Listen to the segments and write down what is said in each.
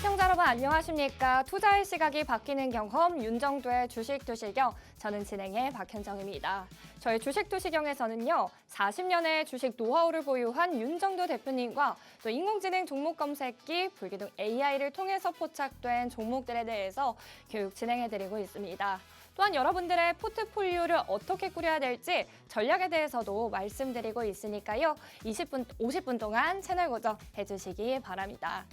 시청자 여러분 안녕하십니까? 투자의 시각이 바뀌는 경험 윤정도의 주식도시경, 저는 진행의 박현정입니다. 저희 주식도시경에서는요, 40년의 주식 노하우를 보유한 윤정도 대표님과 또 인공지능 종목 검색기, 불기둥 AI를 통해서 포착된 종목들에 대해서 교육 진행해드리고 있습니다. 또한 여러분들의 포트폴리오를 어떻게 꾸려야 될지 전략에 대해서도 말씀드리고 있으니까요. 50분 동안 채널 고정 해주시기 바랍니다.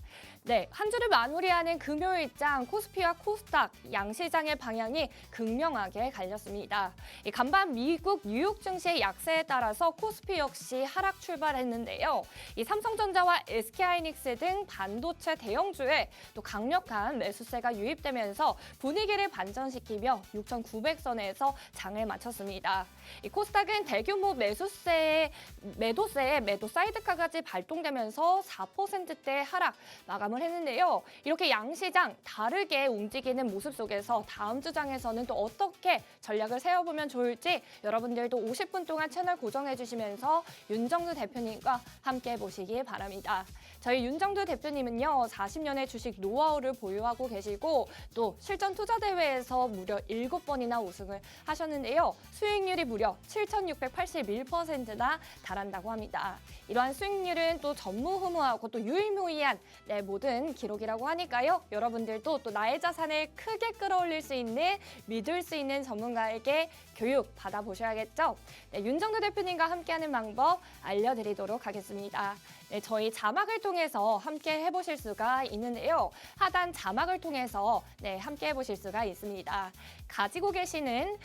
네, 한 주를 마무리하는 금요일장 코스피와 코스닥 양시장의 방향이 극명하게 갈렸습니다. 간밤 미국 뉴욕 증시의 약세에 따라서 코스피 역시 하락 출발했는데요. 이 삼성전자와 SK하이닉스 등 반도체 대형주에 또 강력한 매수세가 유입되면서 분위기를 반전시키며 6,900선에서 장을 마쳤습니다. 이 코스닥은 대규모 매도세에 매도 사이드카까지 발동되면서 4%대 하락 마감을 했는데요. 이렇게 양시장 다르게 움직이는 모습 속에서 다음 주장에서는 또 어떻게 전략을 세워보면 좋을지 여러분들도 50분 동안 채널 고정해 주시면서 윤정도 대표님과 함께 보시기 바랍니다. 저희 윤정도 대표님은요, 40년의 주식 노하우를 보유하고 계시고 또 실전 투자 대회에서 무려 7번이나 우승을 하셨는데요. 수익률이 무려 7,681%나 달한다고 합니다. 이러한 수익률은 또 전무후무하고 또 유일무이한 모든 기록이라고 하니까요. 여러분들도 또 나의 자산을 크게 끌어올릴 수 있는, 믿을 수 있는 전문가에게 교육 받아보셔야겠죠. 네, 윤정도 대표님과 함께하는 방법 알려드리도록 하겠습니다. 네, 저희 자막을 통해서 함께 해보실 수가 있는데요. 하단 자막을 통해서 함께 해보실 수가 있습니다. 가지고 계시는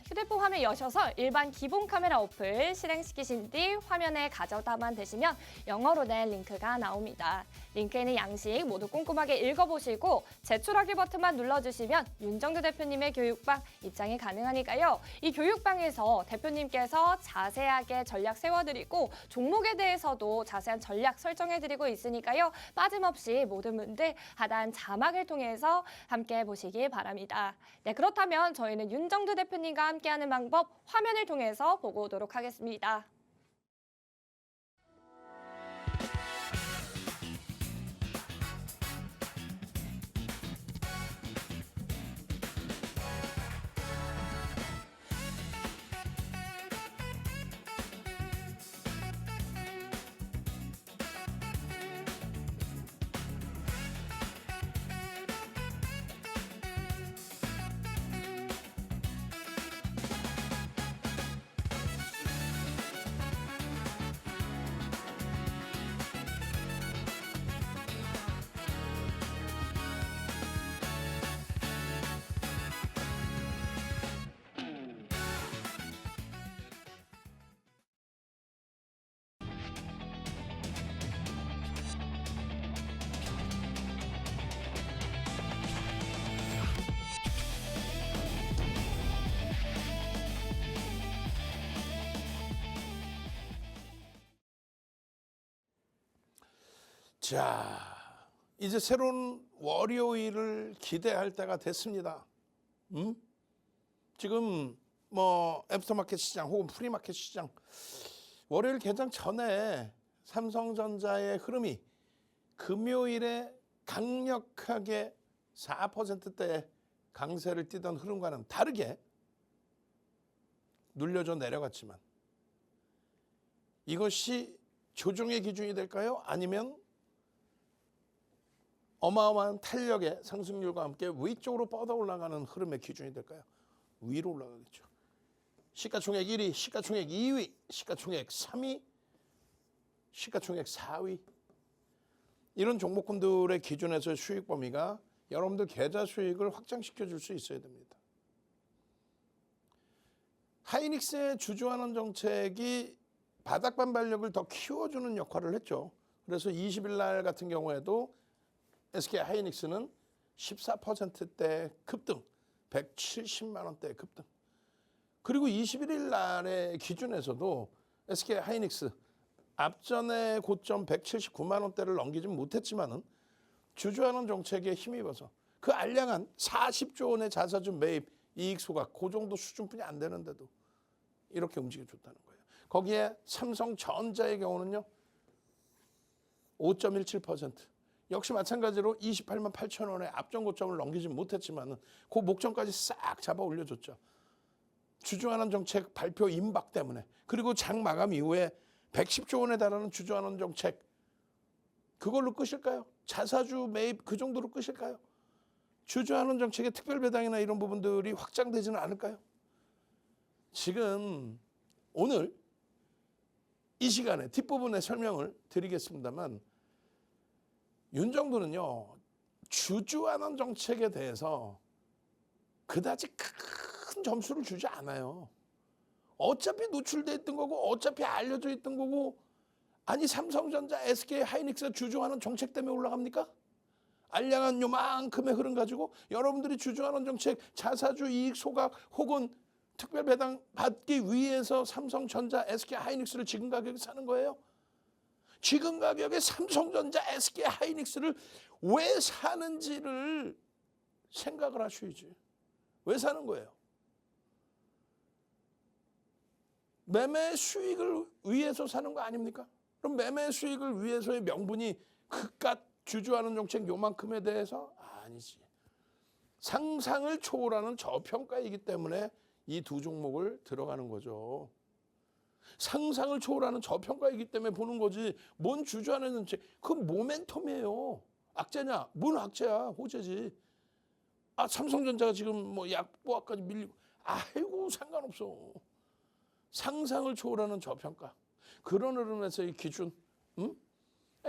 휴대폰 화면 여셔서 일반 기본 카메라 어플 실행시키신 뒤 화면에 가져다만 되시면 영어로 된 링크가 나옵니다. 링크에 있는 양식 모두 꼼꼼하게 읽어보시고 제출하기 버튼만 눌러주시면 윤정도 대표님의 교육방 입장이 가능하니까요. 이 교육방에서 대표님께서 자세하게 전략 세워드리고 종목에 대해서도 자세한 전략 설정해드리고 있으니까요. 빠짐없이 모든 분들 하단 자막을 통해서 함께 보시기 바랍니다. 네, 그렇다면 저희는 윤정도 대표님과 함께하는 방법 화면을 통해서 보고 오도록 하겠습니다. 자, 이제 새로운 월요일을 기대할 때가 됐습니다. 지금 애프터마켓 시장 혹은 프리마켓 시장 월요일 개장 전에 삼성전자의 흐름이 금요일에 강력하게 4%대 강세를 띠던 흐름과는 다르게 눌려져 내려갔지만 이것이 조정의 기준이 될까요? 아니면 어마어마한 탄력의 상승률과 함께 위쪽으로 뻗어 올라가는 흐름의 기준이 될까요? 위로 올라가겠죠. 시가총액 1위, 시가총액 2위, 시가총액 3위, 시가총액 4위. 이런 종목군들의 기준에서의 수익 범위가 여러분들 계좌 수익을 확장시켜 줄 수 있어야 됩니다. 하이닉스의 주주환원 정책이 바닥 반발력을 더 키워주는 역할을 했죠. 그래서 20일 날 같은 경우에도 SK하이닉스는 14%대 급등, 170만 원대 급등. 그리고 21일 날의 기준에서도 SK하이닉스 앞전의 고점 179만 원대를 넘기진 못했지만은 주주환원 정책에 힘입어서 그 알량한 40조 원의 자사주 매입 이익 소각 그 정도 수준뿐이 안 되는데도 이렇게 움직여줬다는 거예요. 거기에 삼성전자의 경우는요. 5.17%. 역시 마찬가지로 28만 8천 원의 앞전 고점을 넘기지 못했지만 그 목전까지 싹 잡아 올려줬죠. 주주환원 정책 발표 임박 때문에. 그리고 장 마감 이후에 110조 원에 달하는 주주환원 정책 그걸로 끝일까요? 자사주 매입 그 정도로 끝일까요? 주주환원 정책의 특별배당이나 이런 부분들이 확장되지는 않을까요? 지금 오늘 이 시간에 뒷부분에 설명을 드리겠습니다만 윤정도는요. 주주환원 정책에 대해서 그다지 큰 점수를 주지 않아요. 어차피 노출돼 있던 거고 어차피 알려져 있던 거고 아니 삼성전자, SK 하이닉스 주주환원 정책 때문에 올라갑니까? 알량한 요만큼의 흐름 가지고 여러분들이 주주환원 정책 자사주 이익 소각 혹은 특별 배당 받기 위해서 삼성전자, SK 하이닉스를 지금 가격에 사는 거예요? 지금 가격에 삼성전자, SK 하이닉스를 왜 사는지를 생각을 하셔야지. 왜 사는 거예요? 매매 수익을 위해서 사는 거 아닙니까? 그럼 매매 수익을 위해서의 명분이 그깟 주주환원 정책 요만큼에 대해서 아니지. 상상을 초월하는 저평가이기 때문에 이 두 종목을 들어가는 거죠. 상상을 초월하는 저평가이기 때문에 보는 거지. 뭔 주주환원 정책? 그건 모멘텀이에요. 악재냐? 뭔 악재야? 호재지. 아 삼성전자가 지금 뭐 약보합까지 밀리고 아이고 상관없어. 상상을 초월하는 저평가. 그런 흐름에서의 기준.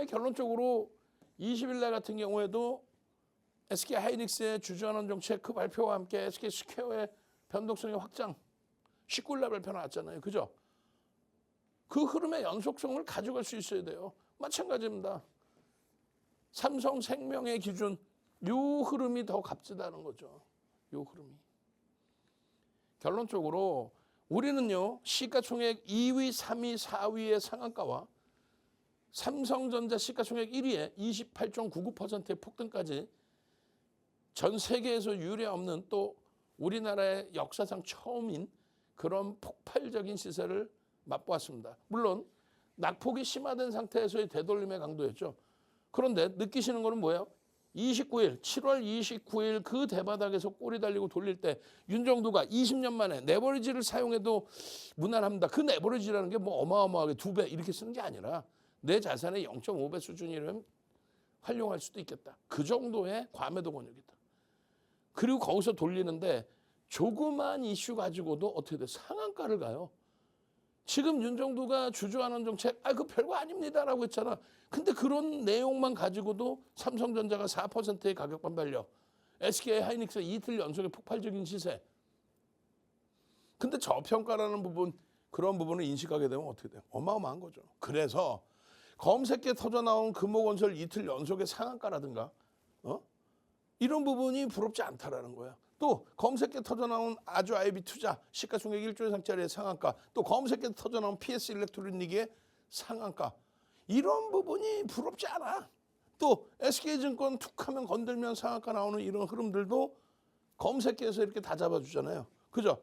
결론적으로 20일 날 같은 경우에도 SK 하이닉스의 주주환원 정책 그 발표와 함께 SK 스퀘어의 변동성의 확장 19일 날 발표 나왔잖아요. 그죠? 그 흐름의 연속성을 가져갈 수 있어야 돼요. 마찬가지입니다. 삼성생명의 기준 요 흐름이 더 값지다는 거죠. 요 흐름이. 결론적으로 우리는요. 시가총액 2위, 3위, 4위의 상한가와 삼성전자 시가총액 1위에 28.99%의 폭등까지 전 세계에서 유례 없는 또 우리나라의 역사상 처음인 그런 폭발적인 시세를 맛보았습니다. 물론 낙폭이 심화된 상태에서의 되돌림의 강도였죠. 그런데 느끼시는 거는 뭐예요? 29일, 7월 29일 그 대바닥에서 꼬리 달리고 돌릴 때 윤정도가 20년 만에 레버리지를 사용해도 무난합니다. 그 레버리지라는 게 뭐 어마어마하게 2배 이렇게 쓰는 게 아니라 내 자산의 0.5배 수준이라면 활용할 수도 있겠다. 그 정도의 과매도 권역이다. 그리고 거기서 돌리는데 조그만 이슈 가지고도 어떻게 돼? 상한가를 가요. 지금 윤정도가 주주환원 정책, 그 별거 아닙니다라고 했잖아. 근데 그런 내용만 가지고도 삼성전자가 4%의 가격 반발력, SK 하이닉스 이틀 연속의 폭발적인 시세. 근데 저평가라는 부분, 그런 부분을 인식하게 되면 어떻게 돼요? 어마어마한 거죠. 그래서 검색계 터져 나온 금호건설 이틀 연속의 상한가라든가, 이런 부분이 부럽지 않다라는 거야. 또 검색계 터져 나온 아주 아이비 투자 시가총액 1조 이상짜리의 상한가, 또 검색계 터져 나온 PS 일렉트로닉의 상한가, 이런 부분이 부럽지 않아. 또 SK증권 툭하면 건들면 상한가 나오는 이런 흐름들도 검색계에서 이렇게 다 잡아주잖아요. 그죠?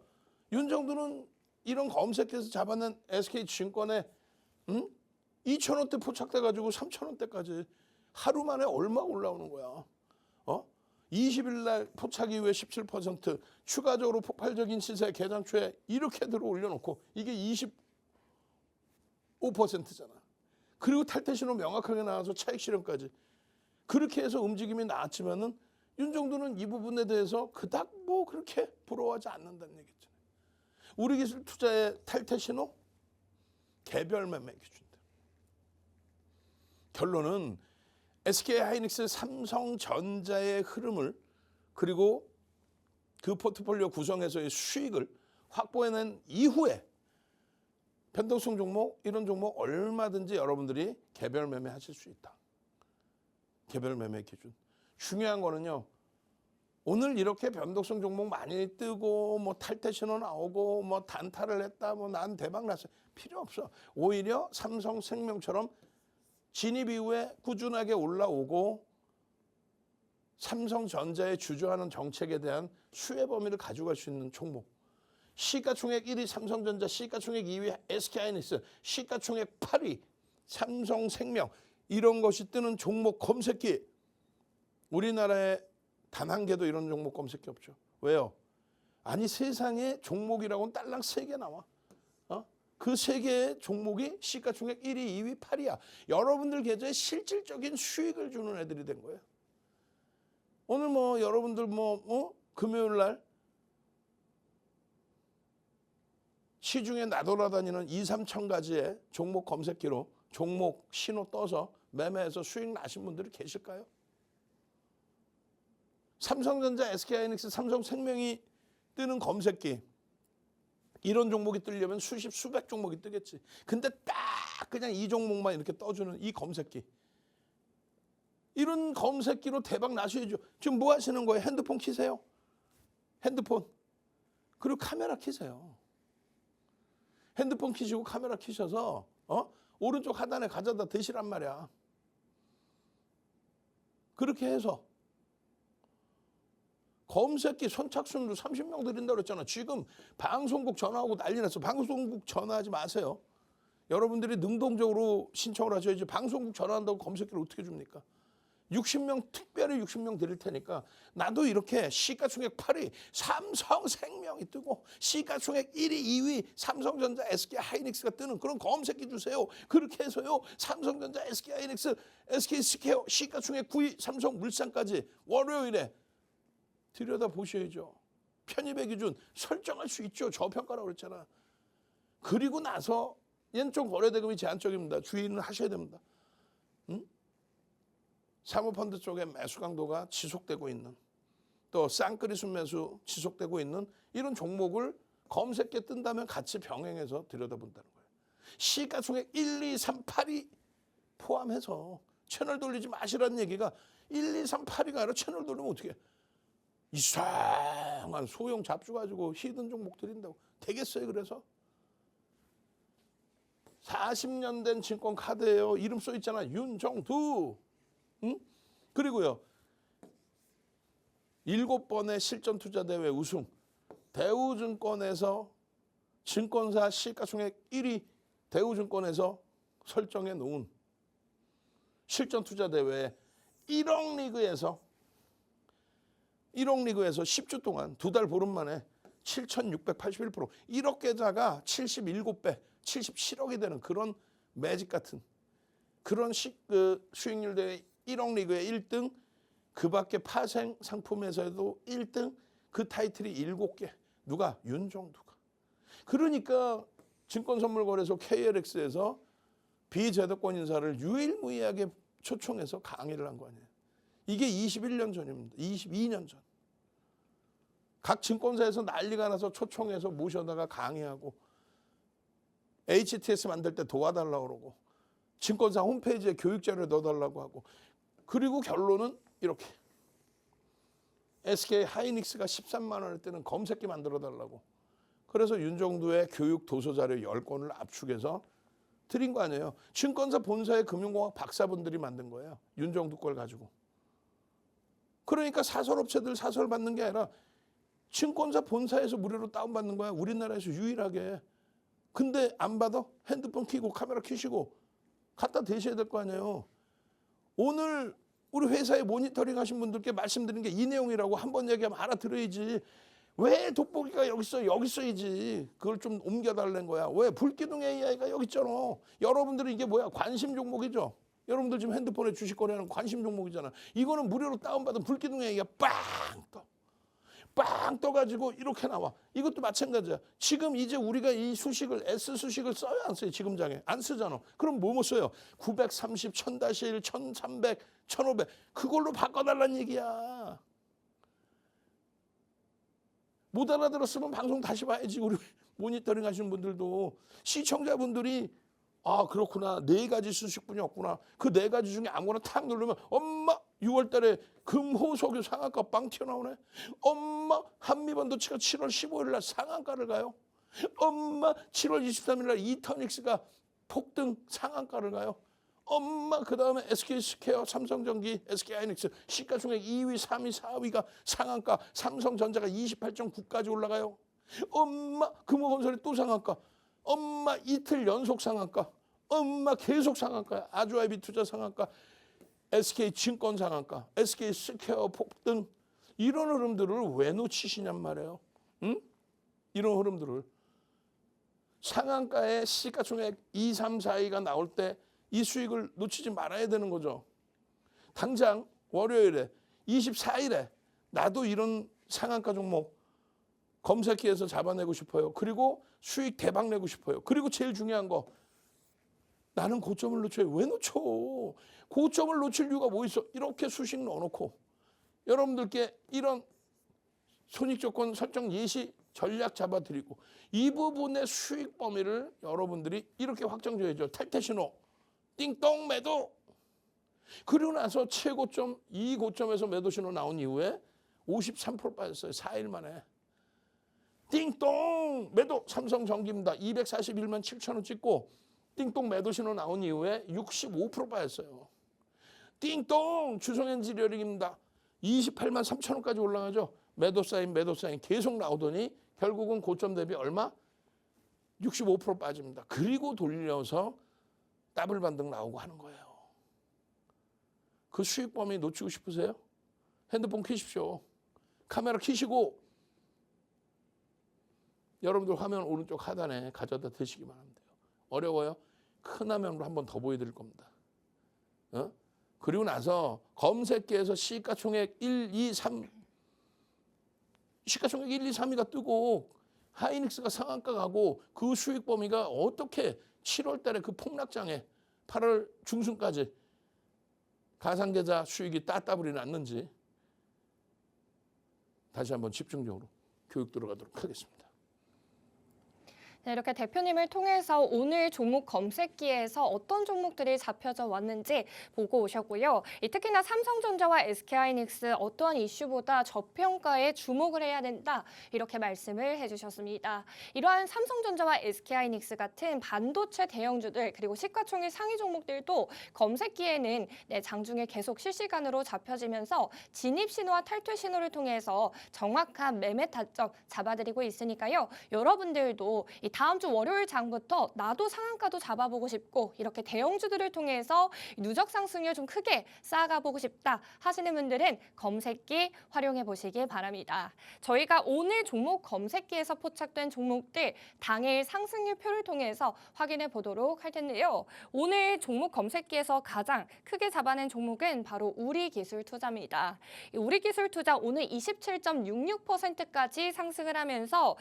윤정도는 이런 검색계에서 잡아낸 SK증권에 2,000원대 포착돼가지고 3,000원대까지 하루 만에 얼마 올라오는 거야. 20일 날 포착 이후에 17% 추가적으로 폭발적인 시세 개장 초에 이렇게 들어 올려놓고 이게 25%잖아. 그리고 탈퇴 신호 명확하게 나와서 차익 실현까지. 그렇게 해서 움직임이 나왔지만은 윤정도는 이 부분에 대해서 그닥 뭐 그렇게 부러워하지 않는다는 얘기죠. 우리 기술 투자의 탈퇴 신호 개별 매매 기준이다. 결론은 SK 하이닉스, 삼성전자의 흐름을 그리고 그 포트폴리오 구성에서의 수익을 확보해낸 이후에 변동성 종목, 이런 종목 얼마든지 여러분들이 개별 매매하실 수 있다. 개별 매매 기준. 중요한 거는요. 오늘 이렇게 변동성 종목 많이 뜨고 뭐 탈퇴 신호 나오고 뭐 단타를 했다, 뭐 난 대박 났어. 필요 없어. 오히려 삼성생명처럼 진입 이후에 꾸준하게 올라오고 삼성전자의 주주하는 정책에 대한 수혜 범위를 가져갈 수 있는 종목. 시가총액 1위 삼성전자, 시가총액 2위 SK하이닉스, 시가총액 8위 삼성생명. 이런 것이 뜨는 종목 검색기, 우리나라에 단 한 개도 이런 종목 검색기 없죠. 왜요? 아니 세상에 종목이라고는 딸랑 3개 나와. 그 3개의 종목이 시가총액 1위, 2위, 8위야. 여러분들 계좌에 실질적인 수익을 주는 애들이 된 거예요. 오늘 뭐 여러분들 금요일 날 시중에 나돌아다니는 2, 3천 가지의 종목 검색기로 종목 신호 떠서 매매해서 수익 나신 분들이 계실까요? 삼성전자, SK하이닉스, 삼성생명이 뜨는 검색기, 이런 종목이 뜨려면 수십, 수백 종목이 뜨겠지. 근데 딱 그냥 이 종목만 이렇게 떠주는 이 검색기, 이런 검색기로 대박 나셔야죠. 지금 뭐 하시는 거예요? 핸드폰 키세요. 핸드폰. 그리고 카메라 키세요. 핸드폰 키시고 카메라 키셔서 오른쪽 하단에 가져다 대시란 말이야. 그렇게 해서 검색기 선착순으로 30명 드린다고 그랬잖아. 지금 방송국 전화하고 난리 났어. 방송국 전화하지 마세요. 여러분들이 능동적으로 신청을 하셔야지. 방송국 전화한다고 검색기를 어떻게 줍니까? 60명, 특별히 60명 드릴 테니까 나도 이렇게 시가총액 8위 삼성생명이 뜨고 시가총액 1위, 2위 삼성전자, SK하이닉스가 뜨는 그런 검색기 주세요. 그렇게 해서요. 삼성전자, SK하이닉스, SK스퀘어 시가총액 9위 삼성물산까지 월요일에 들여다보셔야죠. 편입의 기준 설정할 수 있죠. 저평가라고 그랬잖아. 그리고 나서 얘는 좀 거래대금이 제한적입니다. 주의는 하셔야 됩니다. 사모펀드 쪽에 매수 강도가 지속되고 있는, 또 쌍끌이 순매수 지속되고 있는 이런 종목을 검색기에 뜬다면 같이 병행해서 들여다본다는 거예요. 시가총액 1, 2, 3, 8위 포함해서 채널 돌리지 마시라는 얘기가 1, 2, 3, 8위가 아니라 채널 돌리면 어떻게 해? 이상한 소형 잡주 가지고 히든 종목 드린다고 되겠어요? 그래서 40년 된 증권 카드예요. 이름 써 있잖아. 윤정두. 그리고요. 7번의 실전 투자 대회 우승. 대우증권에서 증권사 시가총액 1위 대우증권에서 설정해 놓은 실전 투자 대회 1억 리그에서 10주 동안 2달 보름 만에 7,681%, 1억 계좌가 77배, 77억이 되는 그런 매직 같은 그런 수익률 대회 1억 리그의 1등, 그 밖에 파생 상품에서도 1등, 그 타이틀이 7개. 누가? 윤정두가. 그러니까 증권선물거래소 KLX에서 비제도권 인사를 유일무이하게 초청해서 강의를 한 거 아니에요. 이게 21년 전입니다. 22년 전. 각 증권사에서 난리가 나서 초청해서 모셔다가 강의하고 HTS 만들 때 도와달라고 그러고 증권사 홈페이지에 교육자료 넣어달라고 하고, 그리고 결론은 이렇게 SK하이닉스가 13만 원을 뜨는 검색기 만들어달라고. 그래서 윤정두의 교육 도서자료 10권을 압축해서 드린 거 아니에요. 증권사 본사의 금융공학 박사분들이 만든 거예요. 윤정두 걸 가지고. 그러니까 사설업체들 사설 받는 게 아니라 증권사 본사에서 무료로 다운받는 거야. 우리나라에서 유일하게. 근데 안 받아? 핸드폰 켜고 카메라 켜시고 갖다 대셔야 될 거 아니에요. 오늘 우리 회사에 모니터링 하신 분들께 말씀드린 게 이 내용이라고 한 번 얘기하면 알아들어야지. 왜 돋보기가 여기 있어? 여기 있어야지. 그걸 좀 옮겨달라는 거야. 왜? 불기둥 AI가 여기 있잖아. 여러분들은 이게 뭐야? 관심 종목이죠. 여러분들 지금 핸드폰에 주식 거래하는 관심 종목이잖아. 이거는 무료로 다운받은 불기둥 AI가 빵 떠가지고 이렇게 나와. 이것도 마찬가지야. 지금 이제 우리가 이 수식을 S수식을 써요, 안 써요? 지금 장에 안 쓰잖아. 그럼 뭐 써요? 930, 1000-1, 1300, 1500 그걸로 바꿔달라는 얘기야. 못 알아들었으면 방송 다시 봐야지. 우리 모니터링 하시는 분들도 시청자분들이 그렇구나. 4가지 수식분이었구나. 그 4가지 중에 아무거나 탁 누르면 엄마 6월 달에 금호석유 상한가 빵 튀어나오네. 엄마 한미반도체가 7월 15일 날 상한가를 가요. 엄마 7월 23일 날 이터닉스가 폭등 상한가를 가요. 엄마 그다음에 SK스퀘어, 삼성전기, SK하이닉스 시가총액 2위, 3위, 4위가 상한가. 삼성전자가 28.9까지 올라가요. 엄마 금호건설이 또 상한가. 엄마 이틀 연속 상한가. 엄마 계속 상한가야. 아주아이비 투자 상한가, SK 증권 상한가, SK 스퀘어 폭등 이런 흐름들을 왜 놓치시냔 말이에요. 응? 이런 흐름들을. 상한가에 시가총액 2, 3, 4위가 나올 때 이 수익을 놓치지 말아야 되는 거죠. 당장 월요일에 24일에 나도 이런 상한가 종목 검색기에서 잡아내고 싶어요. 그리고 수익 대박 내고 싶어요. 그리고 제일 중요한 거 나는 고점을 놓쳐요. 왜 놓쳐? 고점을 놓칠 이유가 뭐 있어? 이렇게 수식 넣어놓고 여러분들께 이런 손익조건 설정 예시 전략 잡아드리고 이 부분의 수익 범위를 여러분들이 이렇게 확정줘야죠. 탈퇴신호, 띵동 매도. 그리고 나서 최고점, 이 고점에서 매도신호 나온 이후에 53% 빠졌어요. 4일 만에. 띵동 매도 삼성전기입니다. 241만 7천 원 찍고 띵동 매도신호 나온 이후에 65% 빠졌어요. 띵동 주성엔지리어링입니다. 28만 3천 원까지 올라가죠. 매도 사인 계속 나오더니 결국은 고점 대비 얼마? 65% 빠집니다. 그리고 돌려서 더블 반등 나오고 하는 거예요. 그 수익 범위 놓치고 싶으세요? 핸드폰 켜십시오. 카메라 켜시고 여러분들 화면 오른쪽 하단에 가져다 대시기만 하면 돼요. 어려워요? 큰 화면으로 한 번 더 보여드릴 겁니다. 그리고 나서 검색기에서 시가총액 1, 2, 3 시가총액 1, 2, 3위가 뜨고 하이닉스가 상한가 가고 그 수익 범위가 어떻게 7월 달에 그 폭락장에 8월 중순까지 가상계좌 수익이 따따블이 났는지 다시 한번 집중적으로 교육 들어가도록 하겠습니다. 네, 이렇게 대표님을 통해서 오늘 종목 검색기에서 어떤 종목들이 잡혀져 왔는지 보고 오셨고요. 특히나 삼성전자와 SK하이닉스 어떠한 이슈보다 저평가에 주목을 해야 된다 이렇게 말씀을 해주셨습니다. 이러한 삼성전자와 SK하이닉스 같은 반도체 대형주들 그리고 시가총액 상위 종목들도 검색기에는 장중에 계속 실시간으로 잡혀지면서 진입 신호와 탈퇴 신호를 통해서 정확한 매매 타점 잡아드리고 있으니까요. 여러분들도 이 다음 주 월요일 장부터 나도 상한가도 잡아보고 싶고 이렇게 대형주들을 통해서 누적 상승률 좀 크게 쌓아가보고 싶다 하시는 분들은 검색기 활용해 보시기 바랍니다. 저희가 오늘 종목 검색기에서 포착된 종목들 당일 상승률 표를 통해서 확인해 보도록 할 텐데요. 오늘 종목 검색기에서 가장 크게 잡아낸 종목은 바로 우리기술투자입니다. 우리기술투자 오늘 27.66%까지 상승을 하면서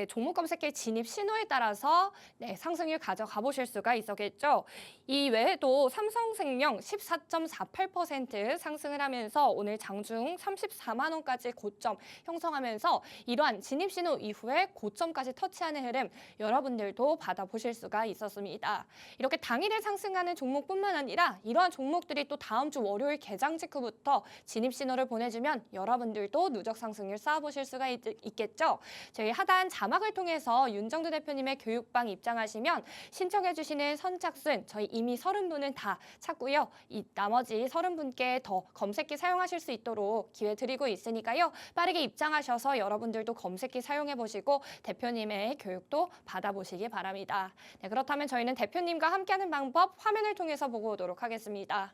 종목 검색기 진입 신호에 따라서 상승률 가져가 보실 수가 있었겠죠. 이 외에도 삼성생명 14.48% 상승을 하면서 오늘 장중 34만 원까지 고점 형성하면서 이러한 진입 신호 이후에 고점까지 터치하는 흐름 여러분들도 받아보실 수가 있었습니다. 이렇게 당일에 상승하는 종목뿐만 아니라 이러한 종목들이 또 다음 주 월요일 개장 직후부터 진입 신호를 보내주면 여러분들도 누적 상승률 쌓아보실 수가 있겠죠. 저희 하단 자막을 통해서 윤정두 대표님의 교육방 입장하시면 신청해 주시는 선착순 저희 이미 30분은 다 찼고요. 이 나머지 30분께 더 검색기 사용하실 수 있도록 기회 드리고 있으니까요. 빠르게 입장하셔서 여러분들도 검색기 사용해 보시고 대표님의 교육도 받아보시기 바랍니다. 네, 그렇다면 저희는 대표님과 함께하는 방법 화면을 통해서 보고 오도록 하겠습니다.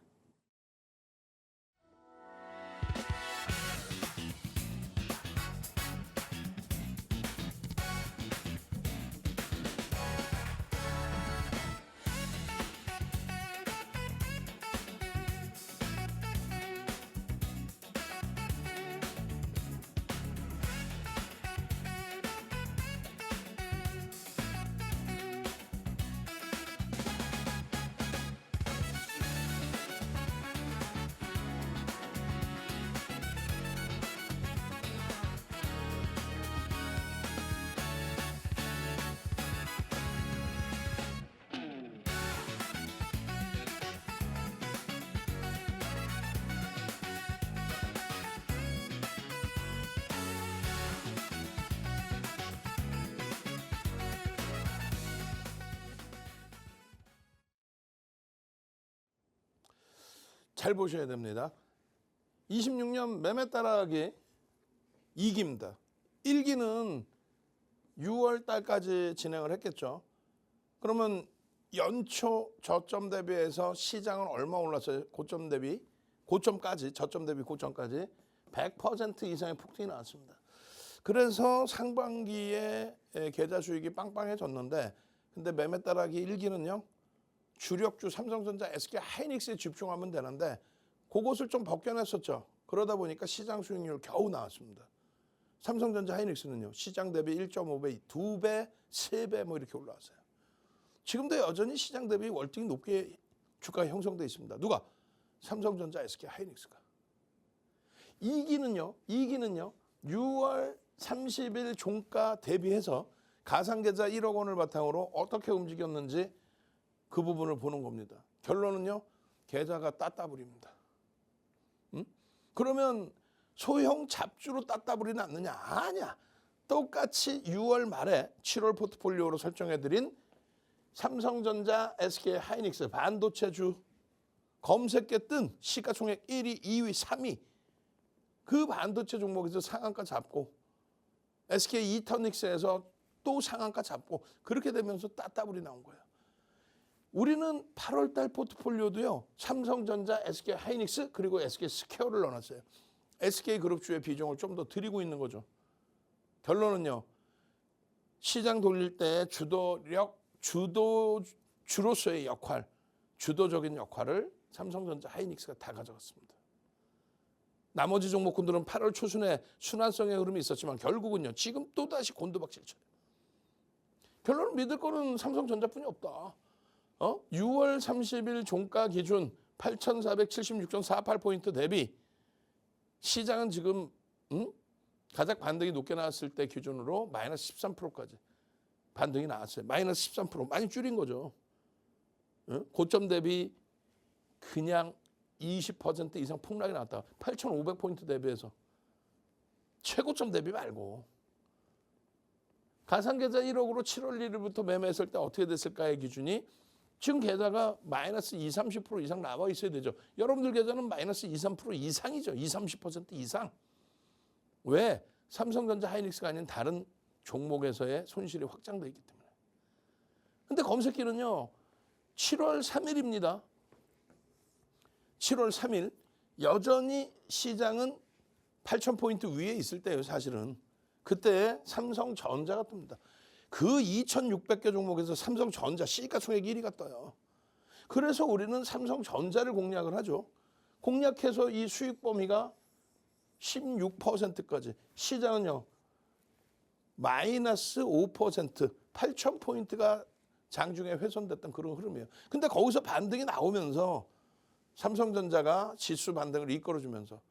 잘 보셔야 됩니다. 26년 매매 따라하기 2기입니다. 1기는 6월 달까지 진행을 했겠죠. 그러면 연초 저점 대비해서 시장은 얼마 올랐어요? 고점 대비, 고점까지, 저점 대비 고점까지 100% 이상의 폭등이 나왔습니다. 그래서 상반기에 계좌 수익이 빵빵해졌는데, 근데 매매 따라하기 1기는요, 주력주 삼성전자, SK 하이닉스에 집중하면 되는데 그것을 좀 벗겨냈었죠. 그러다 보니까 시장 수익률 겨우 나왔습니다. 삼성전자 하이닉스는요, 시장 대비 1.5배, 2배, 3배 뭐 이렇게 올라왔어요. 지금도 여전히 시장 대비 월등히 높게 주가가 형성돼 있습니다. 누가? 삼성전자, SK 하이닉스가. 2기는요 6월 30일 종가 대비해서 가상계좌 1억 원을 바탕으로 어떻게 움직였는지 그 부분을 보는 겁니다. 결론은요, 계좌가 따따블입니다. 그러면 소형 잡주로 따따블이 않느냐? 아니야. 똑같이 6월 말에 7월 포트폴리오로 설정해드린 삼성전자, SK 하이닉스 반도체주 검색에 뜬 시가총액 1위, 2위, 3위 그 반도체 종목에서 상한가 잡고 SK 이터닉스에서 또 상한가 잡고 그렇게 되면서 따따블이 나온 거예요. 우리는 8월 달 포트폴리오도요, 삼성전자, SK 하이닉스 그리고 SK 스퀘어를 넣어놨어요. SK 그룹주의 비중을 좀 더 드리고 있는 거죠. 결론은요, 시장 돌릴 때 주로서의 역할, 주도적인 역할을 삼성전자, 하이닉스가 다 가져갔습니다. 나머지 종목군들은 8월 초순에 순환성의 흐름이 있었지만 결국은요, 지금 또다시 곤두박질쳐요. 결론은 믿을 거는 삼성전자뿐이 없다. 6월 30일 종가 기준 8,476.48포인트 대비 시장은 지금 가장 반등이 높게 나왔을 때 기준으로 마이너스 13%까지 반등이 나왔어요. 마이너스 13%, 많이 줄인 거죠. 고점 대비 그냥 20% 이상 폭락이 나왔다. 8,500포인트 대비해서. 최고점 대비 말고. 가상계좌 1억으로 7월 1일부터 매매했을 때 어떻게 됐을까의 기준이 지금 계좌가 마이너스 20, 30% 이상 나와 있어야 되죠. 여러분들 계좌는 마이너스 20, 30% 이상이죠. 20, 30% 이상. 왜? 삼성전자 하이닉스가 아닌 다른 종목에서의 손실이 확장되어 있기 때문에. 근데 검색기는요, 7월 3일입니다. 7월 3일 여전히 시장은 8,000포인트 위에 있을 때예요. 사실은. 그때 삼성전자가 뜹니다. 그 2,600개 종목에서 삼성전자 시가총액 1위가 떠요. 그래서 우리는 삼성전자를 공략을 하죠. 공략해서 이 수익 범위가 16%까지. 시장은요, 마이너스 5%, 8,000포인트가 장중에 훼손됐던 그런 흐름이에요. 근데 거기서 반등이 나오면서 삼성전자가 지수 반등을 이끌어주면서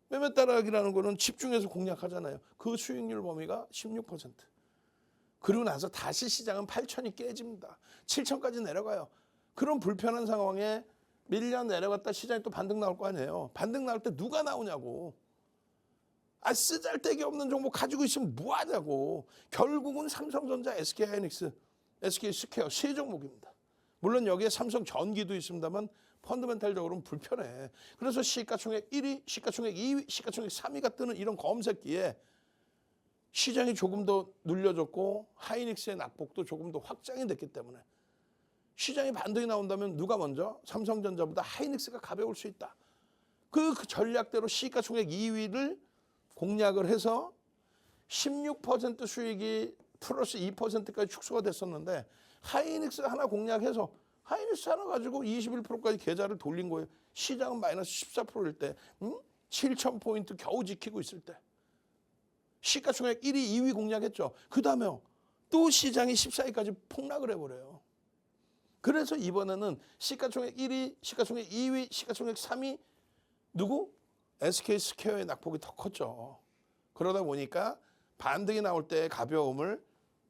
매매 따라하기라는 거는 집중해서 공략하잖아요. 그 수익률 범위가 16%. 그리고 나서 다시 시장은 8,000이 깨집니다. 7,000까지 내려가요. 그런 불편한 상황에 밀려 내려갔다 시장이 또 반등 나올 거 아니에요. 반등 나올 때 누가 나오냐고. 쓰잘데기 없는 종목 가지고 있으면 뭐하냐고. 결국은 삼성전자, SK 하이닉스, SK 스퀘어 세 종목입니다. 물론 여기에 삼성전기도 있습니다만 펀더멘탈적으로는 불편해. 그래서 시가총액 1위, 시가총액 2위, 시가총액 3위가 뜨는 이런 검색기에 시장이 조금 더 눌려졌고 하이닉스의 낙폭도 조금 더 확장이 됐기 때문에 시장이 반등이 나온다면 누가 먼저? 삼성전자보다 하이닉스가 가벼울 수 있다. 그 전략대로 시가총액 2위를 공략을 해서 16% 수익이 플러스 2%까지 축소가 됐었는데 하이닉스 하나 공략해서 하이닉스 하나 가지고 21%까지 계좌를 돌린 거예요. 시장은 마이너스 14%일 때 7,000포인트 겨우 지키고 있을 때 시가총액 1위, 2위 공략했죠. 그 다음에 또 시장이 14위까지 폭락을 해버려요. 그래서 이번에는 시가총액 1위, 시가총액 2위, 시가총액 3위 누구? SK 스퀘어의 낙폭이 더 컸죠. 그러다 보니까 반등이 나올 때의 가벼움을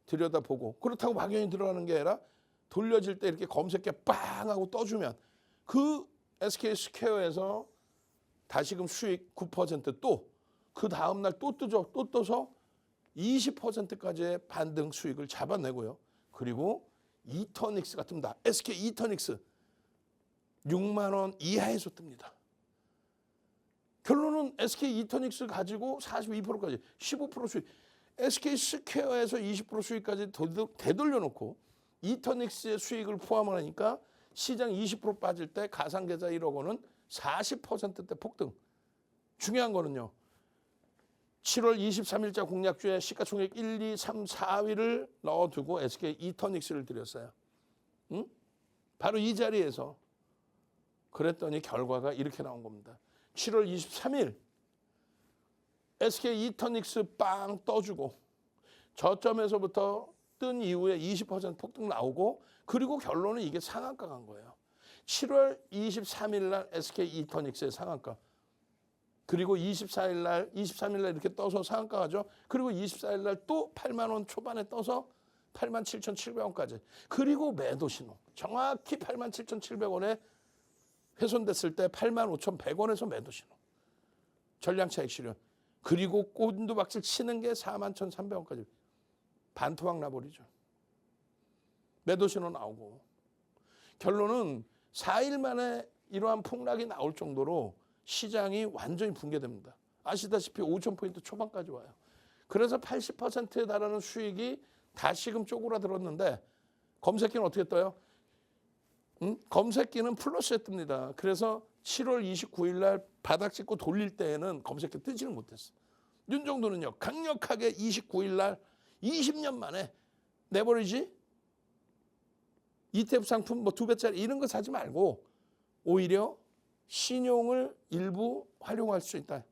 들여다보고 그렇다고 막연히 들어가는 게 아니라 돌려질 때 이렇게 검색계 빵 하고 떠주면 그 SK 스퀘어에서 다시금 수익 9% 또 그 다음날 또 뜨죠. 또 떠서 20%까지의 반등 수익을 잡아내고요. 그리고 이터닉스가 뜹니다. SK 이터닉스 6만 원 이하에서 뜹니다. 결론은 SK 이터닉스 가지고 42%까지 15% 수익, SK 스퀘어에서 20% 수익까지 되돌려놓고 이터닉스의 수익을 포함하니까 시장 20% 빠질 때 가상계좌 1억 원은 40%대 폭등. 중요한 거는요. 7월 23일자 공략주에 시가총액 1, 2, 3, 4위를 넣어두고 SK 이터닉스를 드렸어요. 응? 바로 이 자리에서 그랬더니 결과가 이렇게 나온 겁니다. 7월 23일 SK 이터닉스 빵 떠주고 저점에서부터 뜬 이후에 20% 폭등 나오고 그리고 결론은 이게 상한가 간 거예요. 7월 23일 날 SK 이터닉스의 상한가. 그리고 23일 날 이렇게 떠서 상한가 가죠. 그리고 24일 날 또 8만 원 초반에 떠서 87,700원까지. 그리고 매도 신호. 정확히 87,700원에 훼손됐을 때 85,100원에서 매도 신호. 전량 차익 실현. 그리고 꼰두박질 치는 게 41,300원까지. 반토막 나버리죠. 매도 신호 나오고. 결론은 4일 만에 이러한 폭락이 나올 정도로 시장이 완전히 붕괴됩니다. 아시다시피 5,000포인트 초반까지 와요. 그래서 80%에 달하는 수익이 다시금 쪼그라들었는데 검색기는 어떻게 떠요? 검색기는 플러스에 뜹니다. 그래서 7월 29일 날 바닥 찍고 돌릴 때에는 검색기 뜨지를 못했어. 윤정도는요. 강력하게 29일 날 20년 만에 내버리지 ETF 상품 뭐 2배짜리 이런 거 사지 말고 오히려 신용을 일부 활용할 수 있다.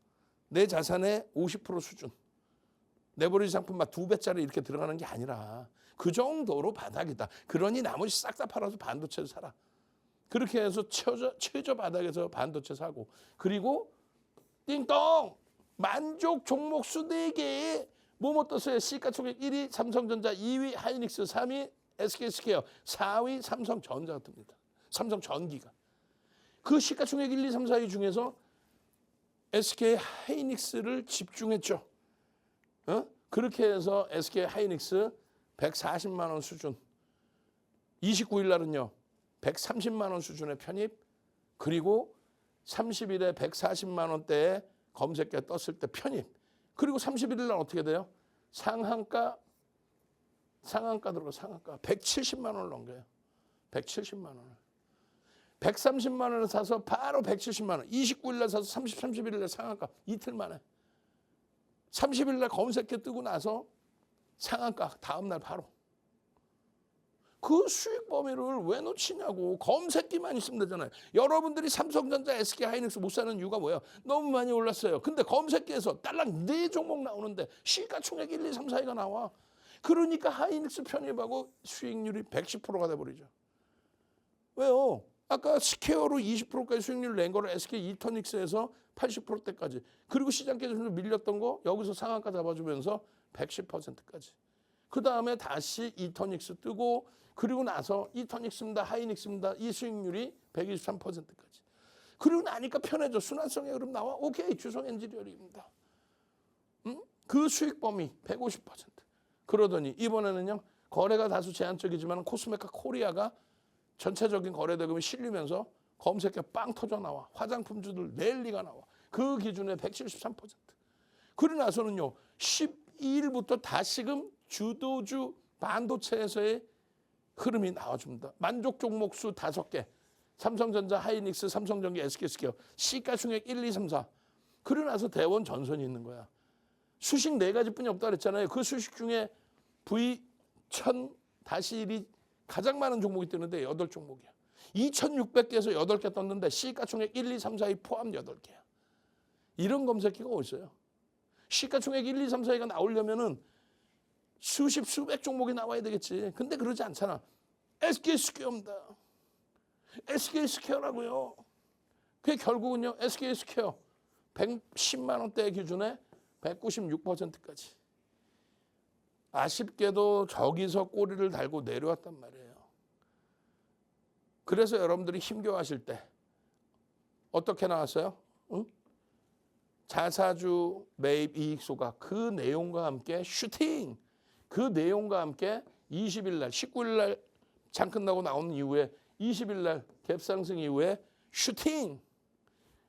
내 자산의 50% 수준. 레버리지 상품 막 2배짜리 이렇게 들어가는 게 아니라 그 정도로 바닥이다. 그러니 나머지 싹 다 팔아서 반도체를 사라. 그렇게 해서 최저 바닥에서 반도체 사고 그리고 띵동 만족 종목수 4개 뭐뭐 떴어요. 시가총액 1위 삼성전자, 2위 하이닉스, 3위 SK스퀘어, 4위 삼성전자가 뜹니다. 삼성전기가. 그 시가총액 1, 2, 3, 4위 중에서 SK 하이닉스를 집중했죠. 그렇게 해서 SK 하이닉스 140만 원 수준. 29일 날은요. 130만 원 수준의 편입. 그리고 30일에 140만 원대에 검색기가 떴을 때 편입. 그리고 31일 날 어떻게 돼요? 상한가 들어가 상한가. 170만 원을 넘겨요. 170만 원을. 130만 원을 사서 바로 170만 원. 29일 날 사서 31일 날 상한가. 이틀 만에. 30일 날 검색기 뜨고 나서 상한가 다음 날 바로. 그 수익 범위를 왜 놓치냐고. 검색기만 있으면 되잖아요. 여러분들이 삼성전자, SK 하이닉스 못 사는 이유가 뭐예요? 너무 많이 올랐어요. 근데 검색기에서 딸랑 4종목 나오는데 시가총액 1, 2, 3, 4위가 나와. 그러니까 하이닉스 편입하고 수익률이 110%가 돼버리죠. 왜요? 아까 스퀘어로 20%까지 수익률 낸 거를 SK 이터닉스에서 80%대까지. 그리고 시장 기준으로 밀렸던 거 여기서 상한가 잡아주면서 110%까지. 그 다음에 다시 이터닉스 뜨고 그리고 나서 이터닉스입니다. 하이닉스입니다. 이 수익률이 123%까지. 그리고 나니까 편해져. 순환성의 흐름 나와. 오케이. 주성 엔지니어링입니다. 그 수익 범위 150%. 그러더니 이번에는요. 거래가 다소 제한적이지만 코스메카 코리아가 전체적인 거래 대금이 실리면서 검색에 빵 터져 나와. 화장품주들 랠리가 나와. 그 기준에 173%. 그러고 나서는요. 12일부터 다시금 주도주 반도체에서의 흐름이 나와줍니다. 만족 종목 수 5개. 삼성전자, 하이닉스, 삼성전기, SK스퀘어. 시가총액 1, 2, 3, 4. 그러고 나서 대원 전선이 있는 거야. 수식 4가지뿐이 없다 그랬잖아요. 그 수식 중에 V1000-1이 가장 많은 종목이 뜨는데 8종목이야. 2600개에서 8개 떴는데 시가총액 1, 2, 3, 4위 포함 8개야. 이런 검색기가 어디 있어요? 시가총액 1, 2, 3, 4위가 나오려면은 수백 종목이 나와야 되겠지. 근데 그러지 않잖아. SK스퀘어입니다. SK스퀘어라고요. 그게 결국은요. SK스퀘어 110만 원대 기준에 196%까지. 아쉽게도 저기서 꼬리를 달고 내려왔단 말이에요. 그래서 여러분들이 힘겨워하실 때 어떻게 나왔어요? 응? 자사주 매입 이익 소각 그 내용과 함께 슈팅 그 내용과 함께 20일 날 19일 날 장 끝나고 나오는 이후에 20일 날 갭상승 이후에 슈팅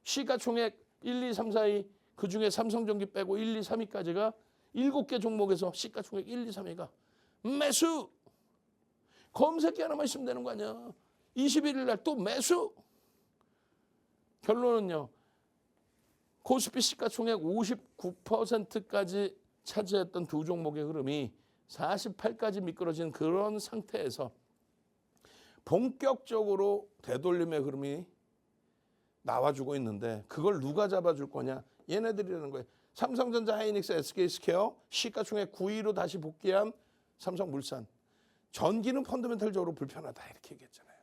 시가총액 1, 2, 3, 4위 그중에 삼성전기 빼고 1, 2, 3위까지가 7개 종목에서 시가총액 1, 2, 3위가 매수 검색기 하나만 있으면 되는 거 아니야. 21일 날 또 매수. 결론은요. 코스피 시가총액 59%까지 차지했던 두 종목의 흐름이 48까지 미끄러진 그런 상태에서 본격적으로 되돌림의 흐름이 나와주고 있는데 그걸 누가 잡아줄 거냐? 얘네들이라는 거예요. 삼성전자, 하이닉스, SK스퀘어, 시가총액 9위로 다시 복귀한 삼성물산. 전기는 펀더멘털적으로 불편하다 이렇게 얘기했잖아요.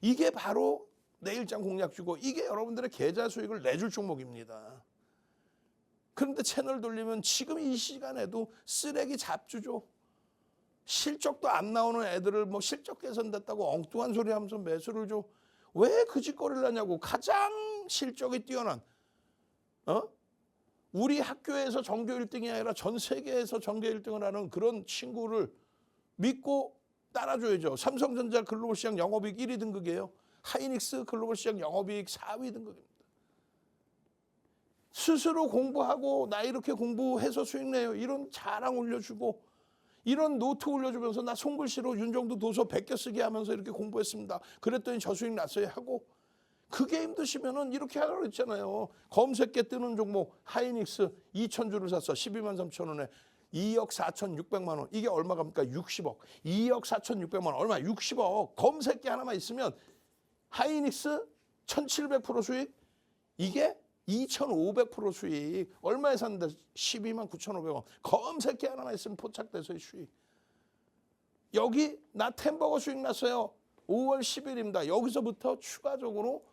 이게 바로 내일장 공략주고 이게 여러분들의 계좌 수익을 내줄 종목입니다. 그런데 채널 돌리면 지금 이 시간에도 쓰레기 잡주죠. 실적도 안 나오는 애들을 뭐 실적 개선됐다고 엉뚱한 소리 하면서 매수를 줘. 왜 그 짓거리를 하냐고. 가장 실적이 뛰어난 우리 학교에서 전교 1등이 아니라 전 세계에서 전교 1등을 하는 그런 친구를 믿고 따라줘야죠. 삼성전자 글로벌 시장 영업이익 1위 등급이에요. 하이닉스 글로벌 시장 영업이익 4위 등급입니다. 스스로 공부하고 나 이렇게 공부해서 수익 내요. 이런 자랑 올려주고 이런 노트 올려주면서 나 손글씨로 윤정도 도서 베껴 쓰기 하면서 이렇게 공부했습니다. 그랬더니 저 수익 났어요 하고 그게 힘드시면은 이렇게 하라고 했잖아요. 검색계 뜨는 종목 하이닉스 2,000주를 샀어. 12만 3천 원에 2억 4,600만 원. 이게 얼마 갑니까? 60억. 2억 4,600만 원. 얼마? 60억. 검색계 하나만 있으면 하이닉스 1,700% 수익. 이게 2,500% 수익. 얼마에 샀는데 12만 9,500원. 검색계 하나만 있으면 포착돼서의 수익. 여기 나 템버거 수익 났어요. 5월 10일입니다. 여기서부터 추가적으로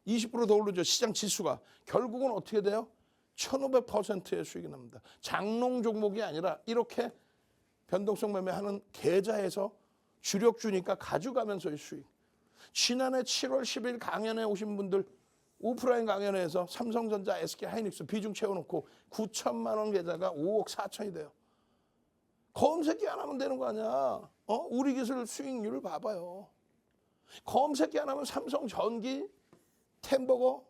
20% 더 오르죠. 시장 지수가. 결국은 어떻게 돼요? 1,500%의 수익이 납니다. 장롱 종목이 아니라 이렇게 변동성 매매하는 계좌에서 주력 주니까 가져가면서의 수익. 지난해 7월 10일 강연에 오신 분들 오프라인 강연회에서 삼성전자, SK 하이닉스 비중 채워놓고 9천만 원 계좌가 5억 4천이 돼요. 검색기 안 하면 되는 거 아니야. 우리 기술 수익률을 봐봐요. 검색기 안 하면 삼성전기, 템버거,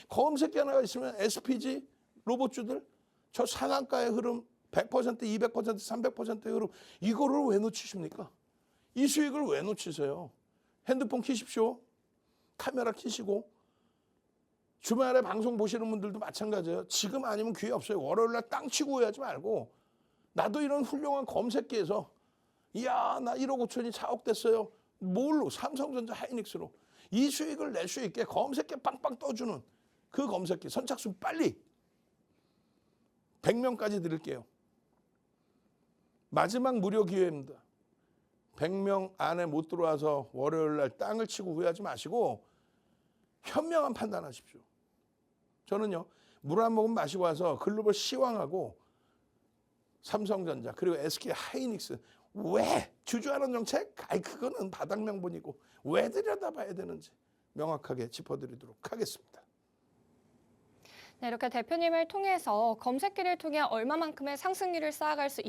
검색기 하나가 있으면 SPG, 로봇주들, 저 상한가의 흐름 100%, 200%, 300%의 흐름 이거를 왜 놓치십니까? 이 수익을 왜 놓치세요? 핸드폰 켜십시오. 카메라 켜시고 주말에 방송 보시는 분들도 마찬가지예요. 지금 아니면 기회 없어요. 월요일날 땅 치고 하지 말고 나도 이런 훌륭한 검색기에서 이야 나 1억 5천이 4억 됐어요. 뭘로? 삼성전자 하이닉스로. 이 수익을 낼 수 있게 검색기 빵빵 떠주는 그 검색기. 선착순 빨리 100명까지 드릴게요. 마지막 무료 기회입니다. 100명 안에 못 들어와서 월요일날 땅을 치고 후회하지 마시고 현명한 판단하십시오. 저는요. 물 한 모금 마시고 와서 글로벌 시황하고 삼성전자 그리고 SK 하이닉스 왜 주주환원 정책? 그거는 바닥 명분이고 왜 들여다봐야 되는지 명확하게 짚어드리도록 하겠습니다. 네, 이렇게 대표님을 통해서 검색기를 통해 얼마만큼의 상승률을 쌓아갈 수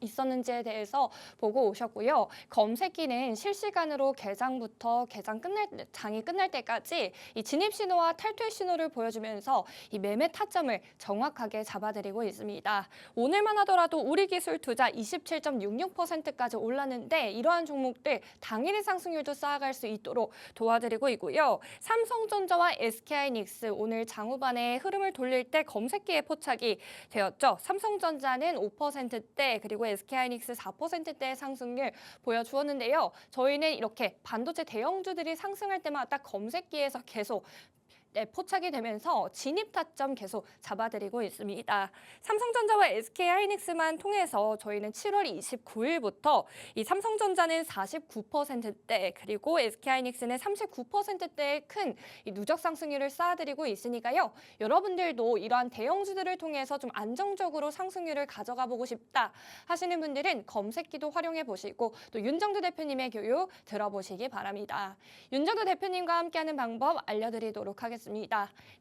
있었는지에 대해서 보고 오셨고요. 검색기는 실시간으로 개장부터 장이 끝날 때까지 이 진입 신호와 탈퇴 신호를 보여주면서 이 매매 타점을 정확하게 잡아드리고 있습니다. 오늘만 하더라도 우리 기술 투자 27.66%까지 올랐는데 이러한 종목들 당일의 상승률도 쌓아갈 수 있도록 도와드리고 있고요. 삼성전자와 SK하이닉스 오늘 장후반에 흐름을 돌릴 때 검색기에 포착이 되었죠. 삼성전자는 5%대 그리고 SK하이닉스 4%대의 상승률 보여주었는데요. 저희는 이렇게 반도체 대형주들이 상승할 때마다 검색기에서 계속 포착이 되면서 진입 타점 계속 잡아드리고 있습니다. 삼성전자와 SK하이닉스만 통해서 저희는 7월 29일부터 이 삼성전자는 49%대 그리고 SK하이닉스는 39%대의 큰 누적 상승률을 쌓아드리고 있으니까요. 여러분들도 이러한 대형주들을 통해서 좀 안정적으로 상승률을 가져가 보고 싶다 하시는 분들은 검색기도 활용해 보시고 또 윤정두 대표님의 교육 들어보시기 바랍니다. 윤정두 대표님과 함께하는 방법 알려드리도록 하겠습니다.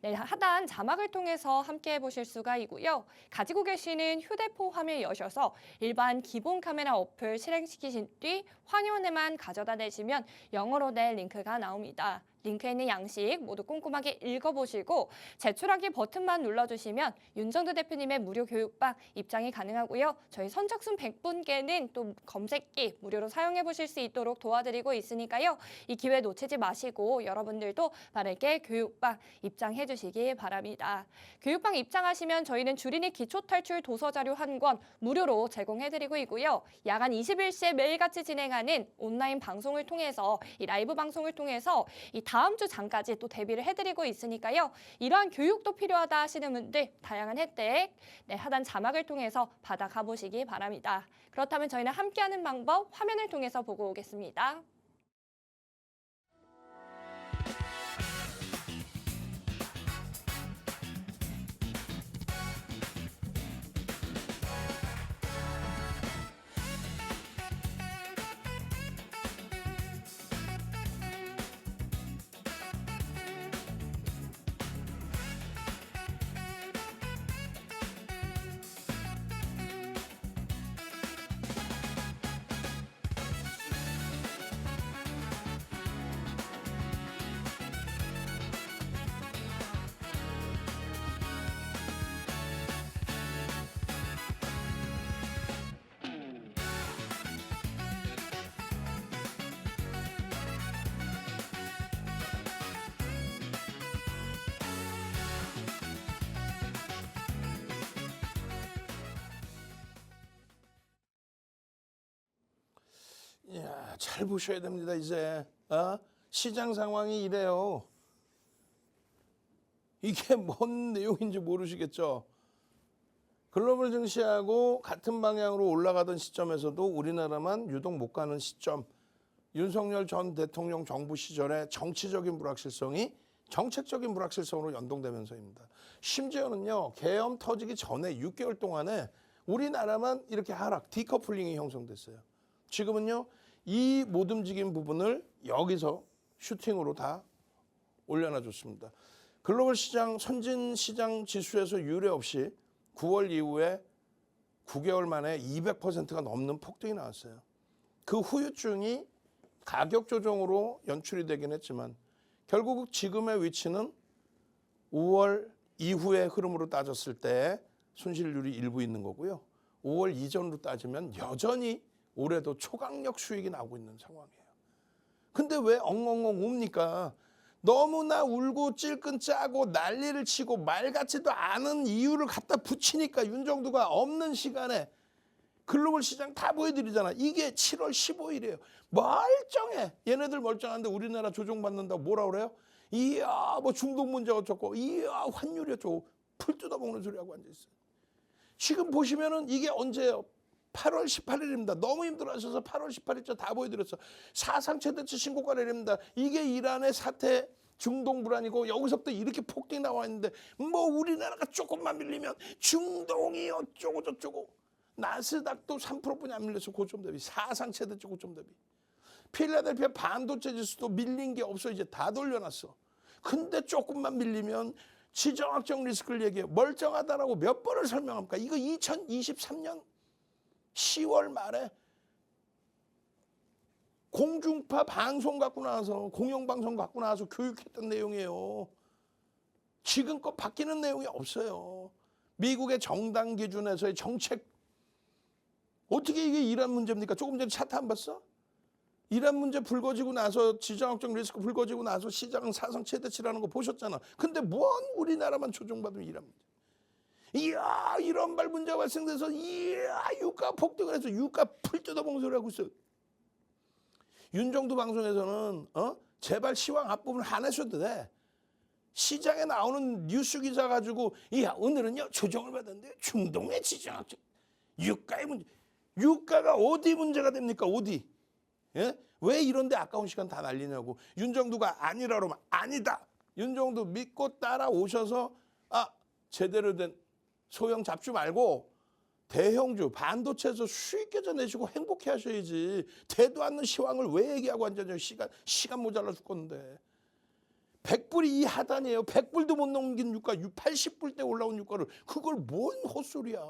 네, 하단 자막을 통해서 함께 해보실 수가 있고요. 가지고 계시는 휴대폰 화면 여셔서 일반 기본 카메라 어플 실행시키신 뒤 화면에만 가져다 대시면 영어로 된 링크가 나옵니다. 링크에 있는 양식 모두 꼼꼼하게 읽어보시고 제출하기 버튼만 눌러주시면 윤정두 대표님의 무료 교육방 입장이 가능하고요. 저희 선착순 100분께는 또 검색기 무료로 사용해 보실 수 있도록 도와드리고 있으니까요. 이 기회 놓치지 마시고 여러분들도 빠르게 교육방 입장해 주시기 바랍니다. 교육방 입장하시면 저희는 주린이 기초탈출 도서자료 한 권 무료로 제공해드리고 있고요. 야간 21시에 매일같이 진행하는 온라인 방송을 통해서 이 라이브 방송을 통해서 이 다음 주 장까지 또 대비를 해드리고 있으니까요. 이러한 교육도 필요하다 하시는 분들 다양한 혜택 하단 자막을 통해서 받아가 보시기 바랍니다. 그렇다면 저희는 함께하는 방법 화면을 통해서 보고 오겠습니다. 이야, 잘 보셔야 됩니다. 이제 시장 상황이 이래요. 이게 뭔 내용인지 모르시겠죠? 글로벌 증시하고 같은 방향으로 올라가던 시점에서도 우리나라만 유독 못 가는 시점. 윤석열 전 대통령 정부 시절의 정치적인 불확실성이 정책적인 불확실성으로 연동되면서입니다. 심지어는요, 계엄 터지기 전에 6개월 동안에 우리나라만 이렇게 하락, 디커플링이 형성됐어요. 지금은요, 이 못 움직인 부분을 여기서 슈팅으로 다 올려놔줬습니다. 글로벌 시장, 선진 시장 지수에서 유례 없이 9월 이후에 9개월 만에 200%가 넘는 폭등이 나왔어요. 그 후유증이 가격 조정으로 연출이 되긴 했지만 결국 지금의 위치는 5월 이후의 흐름으로 따졌을 때 손실률이 일부 있는 거고요. 5월 이전으로 따지면 여전히 올해도 초강력 수익이 나오고 있는 상황이에요. 근데 왜 엉엉엉 웁니까? 너무나 울고 찔끔 짜고 난리를 치고 말 같지도 않은 이유를 갖다 붙이니까 윤정두가 없는 시간에 글로벌 시장 다 보여드리잖아. 이게 7월 15일이에요. 멀쩡해. 얘네들 멀쩡한데 우리나라 조정받는다고 뭐라 그래요? 이야 뭐 중동 문제 어쩌고 이야 환율이 어쩌고 풀 뜯어먹는 소리하고 앉아있어요. 지금 보시면은 이게 언제예요? 8월 18일입니다. 너무 힘들어하셔서 8월 18일자 다 보여드렸어. 사상 최대치 신고가 내립니다. 이게 이란의 사태 중동 불안이고 여기서부터 이렇게 폭등이 나와 있는데 뭐 우리나라가 조금만 밀리면 중동이 어쩌고 저쩌고 나스닥도 3%뿐이 안 밀려서 고점 대비 사상 최대치 고점 대비 필라델피아 반도체 지수도 밀린 게 없어. 이제 다 돌려놨어. 근데 조금만 밀리면 지정학적 리스크를 얘기해요. 멀쩡하다라고 몇 번을 설명합니까? 이거 2023년 10월 말에 공중파 방송 갖고 나와서 공영방송 갖고 나와서 교육했던 내용이에요. 지금껏 바뀌는 내용이 없어요. 미국의 정당 기준에서의 정책 어떻게 이게 이란 문제입니까? 조금 전에 차트 안 봤어? 이란 문제 불거지고 나서 지정학적 리스크 불거지고 나서 시장은 사상 최대치라는 거 보셨잖아. 근데 뭔 우리나라만 조정받으면 이란 문제. 이야 이런 발 문제가 발생돼서 이야 유가 폭등을 해서 유가 풀 뜯어먹는 소리 하고 있어요. 윤정두 방송에서는 제발 시황 앞부분 안 하셔도 돼. 시장에 나오는 뉴스 기사 가지고 이야 오늘은요 조정을 받았는데 중동의 지정학적 유가의 문제. 유가가 어디 문제가 됩니까? 어디? 예? 왜 이런데 아까운 시간 다 날리냐고. 윤정두가 아니라 그러면 아니다. 윤정두 믿고 따라오셔서 제대로 된 소형 잡주 말고 대형주 반도체에서 수익 개선내시고 행복해 하셔야지. 되도 않는 시황을 왜 얘기하고 앉아요. 시간 모자라 죽겠는데. 100불이 이 하단이에요. 100불도 못 넘긴 유가 80불대 올라온 유가를 그걸 뭔 헛소리야.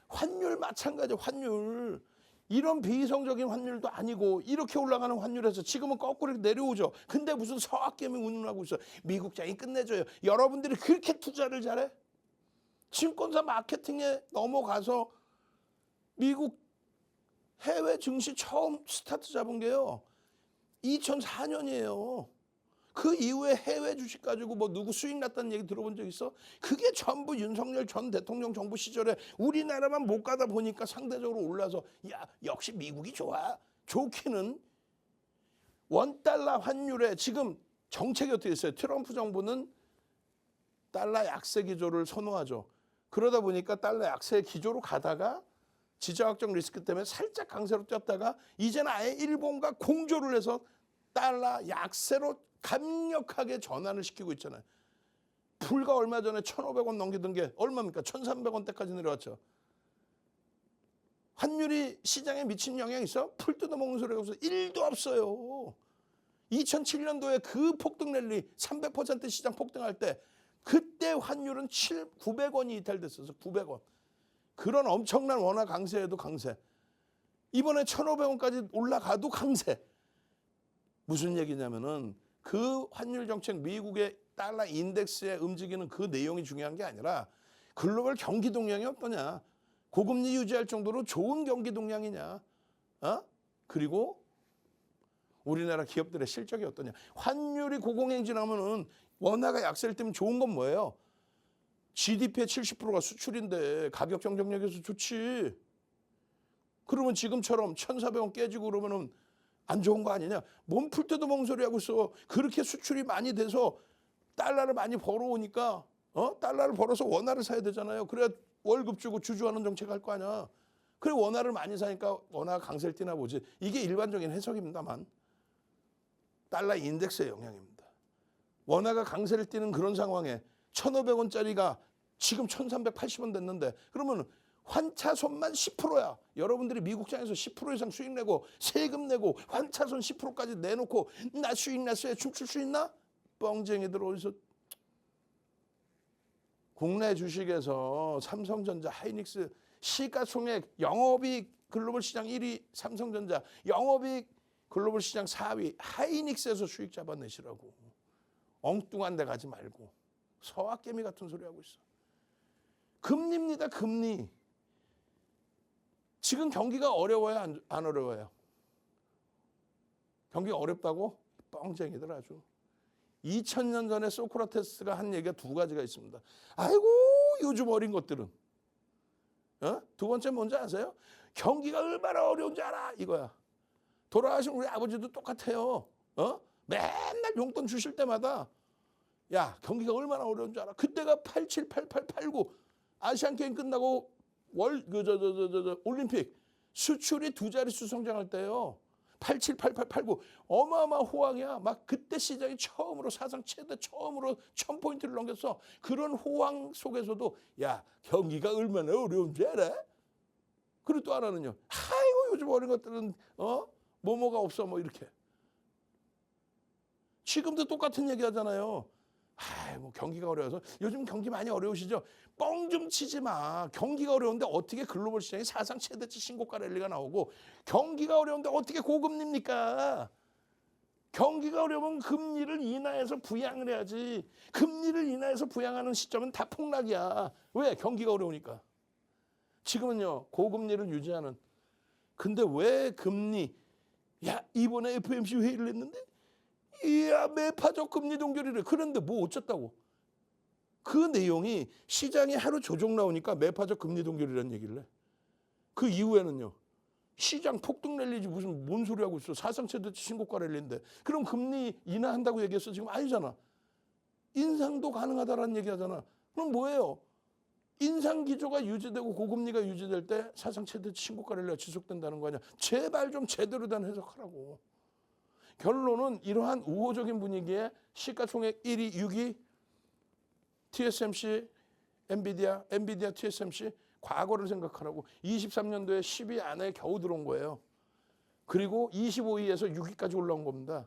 환율 마찬가지. 환율 이런 비이성적인 환율도 아니고 이렇게 올라가는 환율에서 지금은 거꾸로 내려오죠. 근데 무슨 서학개미 운운하고 있어. 미국장이 끝내줘요. 여러분들이 그렇게 투자를 잘해? 증권사 마케팅에 넘어가서 미국 해외 증시 처음 스타트 잡은 게요. 2004년이에요. 그 이후에 해외 주식 가지고 뭐 누구 수익 났다는 얘기 들어본 적 있어? 그게 전부 윤석열 전 대통령 정부 시절에 우리나라만 못 가다 보니까 상대적으로 올라서 야 역시 미국이 좋아. 좋기는 원달러 환율에 지금 정책이 어떻게 있어요? 트럼프 정부는 달러 약세 기조를 선호하죠. 그러다 보니까 달러 약세 기조로 가다가 지정학적 리스크 때문에 살짝 강세로 뛰었다가 이제는 아예 일본과 공조를 해서 달러 약세로 강력하게 전환을 시키고 있잖아요. 불과 얼마 전에 1,500원 넘기던 게 얼마입니까? 1,300원대까지 내려왔죠. 환율이 시장에 미친 영향이 있어? 풀 뜯어먹는 소리가 없어. 1도 없어요. 2007년도에 그 폭등 랠리 300% 시장 폭등할 때 그때 환율은 900원이 이탈됐어서 900원. 그런 엄청난 원화 강세에도 강세. 이번에 1,500원까지 올라가도 강세. 무슨 얘기냐면은 그 환율 정책 미국의 달러 인덱스에 움직이는 그 내용이 중요한 게 아니라 글로벌 경기 동향이 어떠냐. 고금리 유지할 정도로 좋은 경기 동향이냐. 그리고 우리나라 기업들의 실적이 어떠냐. 환율이 고공행진하면은 원화가 약세를 띄면 좋은 건 뭐예요? GDP의 70%가 수출인데 가격 경쟁력에서 좋지. 그러면 지금처럼 1,400원 깨지고 그러면은 안 좋은 거 아니냐? 몸 풀 때도 먹는 소리 하고 있어. 그렇게 수출이 많이 돼서 달러를 많이 벌어오니까 달러를 벌어서 원화를 사야 되잖아요. 그래야 월급 주고 주주하는 정책 할 거 아니야. 그래 원화를 많이 사니까 원화가 강세를 띠나 보지. 이게 일반적인 해석입니다만 달러 인덱스의 영향입니다. 원화가 강세를 띠는 그런 상황에 1,500원짜리가 지금 1,380원 됐는데 그러면 환차손만 10%야. 여러분들이 미국장에서 10% 이상 수익 내고 세금 내고 환차손 10%까지 내놓고 나 수익 났어야 춤출 수 있나? 뻥쟁이들 어디서. 국내 주식에서 삼성전자, 하이닉스 시가총액 영업이익 글로벌 시장 1위 삼성전자, 영업이익 글로벌 시장 4위 하이닉스에서 수익 잡아내시라고. 엉뚱한 데 가지 말고 서학개미 같은 소리 하고 있어. 금리입니다. 금리. 지금 경기가 어려워요? 안 어려워요? 경기가 어렵다고? 뻥쟁이들 아주. 2000년 전에 소크라테스가 한 얘기가 두 가지가 있습니다. 아이고 요즘 어린 것들은. 두 번째 뭔지 아세요? 경기가 얼마나 어려운지 알아 이거야. 돌아가신 우리 아버지도 똑같아요. 맨날 용돈 주실 때마다 야 경기가 얼마나 어려운지 알아. 그때가 87, 88, 89 아시안게임 끝나고 올림픽 수출이 두 자릿수 성장할 때요. 87, 88, 89 어마어마한 호황이야. 막 그때 시장이 처음으로 사상 최대 처음으로 1,000포인트를 넘겼어. 그런 호황 속에서도 야 경기가 얼마나 어려운지 알아? 그리고 또 하나는요. 아이고 요즘 어린 것들은 뭐가 없어 뭐 이렇게. 지금도 똑같은 얘기 하잖아요. 뭐 경기가 어려워서 요즘 경기 많이 어려우시죠? 뻥 좀 치지 마. 경기가 어려운데 어떻게 글로벌 시장이 사상 최대치 신고가 랠리가 나오고 경기가 어려운데 어떻게 고금리입니까? 경기가 어려우면 금리를 인하해서 부양을 해야지. 금리를 인하해서 부양하는 시점은 다 폭락이야. 왜? 경기가 어려우니까. 지금은요 고금리를 유지하는. 근데 왜 금리? 야 이번에 FOMC 회의를 했는데 이야 매파적 금리 동결이래. 그런데 뭐 어쩌다고. 그 내용이 시장에 하루 조정 나오니까 매파적 금리 동결이라는 얘기를 해. 그 이후에는요. 시장 폭등 랠리지 무슨 뭔 소리 하고 있어. 사상 최대치 신고가 랠리인데. 그럼 금리 인하한다고 얘기했어. 지금 아니잖아. 인상도 가능하다라는 얘기하잖아. 그럼 뭐예요? 인상 기조가 유지되고 고금리가 유지될 때 사상 최대치 신고가 랠리가 지속된다는 거 아니야. 제발 좀 제대로 된 해석하라고. 결론은 이러한 우호적인 분위기에 시가총액 1위, 6위 TSMC, 엔비디아 TSMC 과거를 생각하라고 23년도에 10위 안에 겨우 들어온 거예요. 그리고 25위에서 6위까지 올라온 겁니다.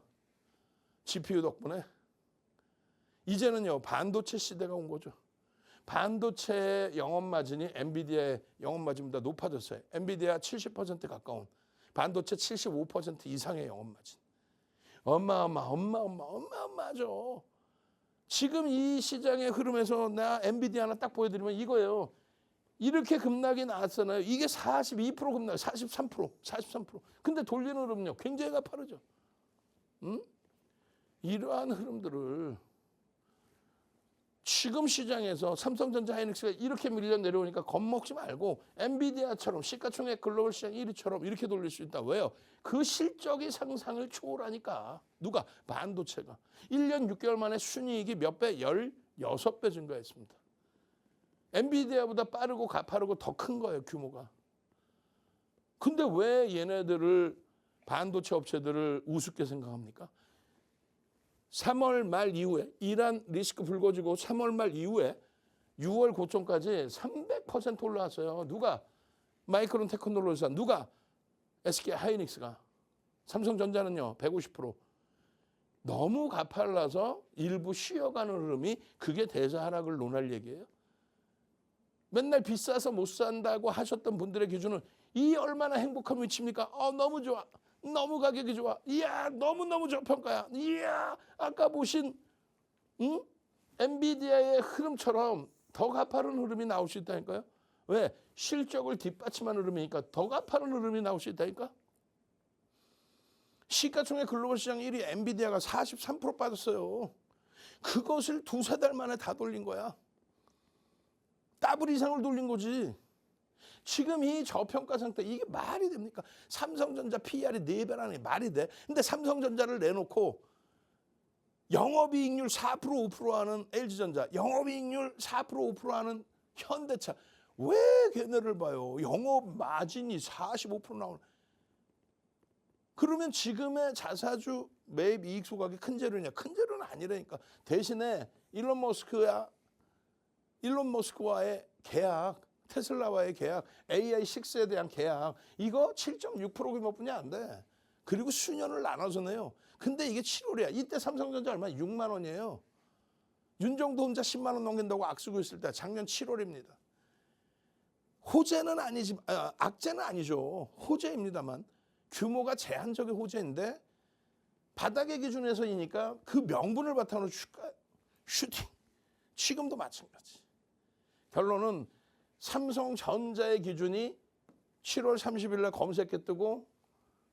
GPU 덕분에. 이제는요 반도체 시대가 온 거죠. 반도체 영업 마진이 엔비디아의 영업 마진보다 높아졌어요. 엔비디아 70% 가까운, 반도체 75% 이상의 영업 마진. 어마어마하죠. 지금 이 시장의 흐름에서 나 엔비디아 하나 딱 보여드리면 이거예요. 이렇게 급락이 나왔잖아요. 이게 42% 급락, 43%. 근데 돌리는 흐름은요, 굉장히 가파르죠. 이러한 흐름들을 지금 시장에서 삼성전자 하이닉스가 이렇게 밀려 내려오니까 겁먹지 말고 엔비디아처럼 시가총액 글로벌 시장 1위처럼 이렇게 돌릴 수 있다. 왜요? 그 실적이 상상을 초월하니까. 누가? 반도체가. 1년 6개월 만에 순이익이 몇 배? 16배 증가했습니다. 엔비디아보다 빠르고 가파르고 더 큰 거예요, 규모가. 근데 왜 얘네들을, 반도체 업체들을 우습게 생각합니까? 3월 말 이후에 이란 리스크 불거지고 3월 말 이후에 6월 고점까지 300% 올라왔어요. 누가? 마이크론 테크놀로지사. 누가? SK 하이닉스가. 삼성전자는요 150%. 너무 가팔라서 일부 쉬어가는 흐름이, 그게 대자 하락을 논할 얘기예요. 맨날 비싸서 못 산다고 하셨던 분들의 기준은 이 얼마나 행복한 위치입니까? 너무 좋아. 너무 가격이 좋아. 이야, 너무너무 저평가야. 이야, 아까 보신 엔비디아의 흐름처럼 더 가파른 흐름이 나올 수 있다니까요. 왜? 실적을 뒷받침하는 흐름이니까 더 가파른 흐름이 나올 수 있다니까. 시가총액 글로벌 시장 1위 엔비디아가 43% 빠졌어요. 그것을 두세 달 만에 다 돌린 거야. 더블 이상을 돌린 거지. 지금 이 저평가 상태, 이게 말이 됩니까? 삼성전자 PER이 4배라는 게 말이 돼? 근데 삼성전자를 내놓고 영업이익률 4% 5% 하는 LG전자, 영업이익률 4% 5% 하는 현대차, 왜 걔네를 봐요? 영업 마진이 45% 나오는. 그러면 지금의 자사주 매입 이익 소각이 큰 재료냐? 큰 재료는 아니라니까. 대신에 일론 머스크와의 계약, 테슬라와의 계약, AI6에 대한 계약, 이거 7.6% 규모뿐이 안 돼. 그리고 수년을 나눠서 내요. 근데 이게 7월이야. 이때 삼성전자 얼마? 6만 원이에요. 윤정도 혼자 10만 원 넘긴다고 악쓰고 있을 때 작년 7월입니다. 호재는 아니지만, 악재는 아니죠. 호재입니다만 규모가 제한적인 호재인데 바닥의 기준에서이니까 그 명분을 바탕으로 슈팅. 지금도 마찬가지. 결론은 삼성전자의 기준이 7월 30일 날 검색해 뜨고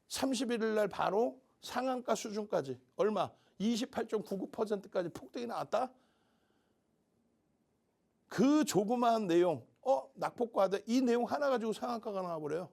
31일 날 바로 상한가 수준까지, 얼마? 28.99%까지 폭등이 나왔다. 그 조그마한 내용, 낙폭과대, 이 내용 하나 가지고 상한가가 나와버려요.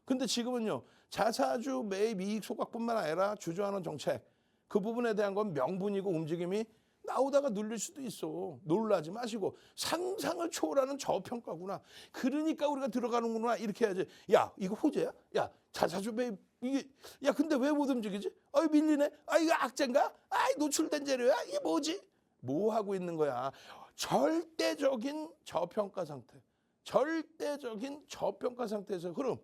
근데 지금은요, 자사주 매입 이익 소각뿐만 아니라 주저하는 정책, 그 부분에 대한 건 명분이고 움직임이 나오다가 눌릴 수도 있어. 놀라지 마시고, 상상을 초월하는 저평가구나. 그러니까 우리가 들어가는구나. 이렇게 해야지. 야, 이거 호재야? 야, 자사주 매입, 이게, 야, 근데 왜 못 움직이지? 밀리네? 이거 악재인가? 노출된 재료야? 이게 뭐지? 뭐 하고 있는 거야? 절대적인 저평가 상태. 절대적인 저평가 상태에서 흐름.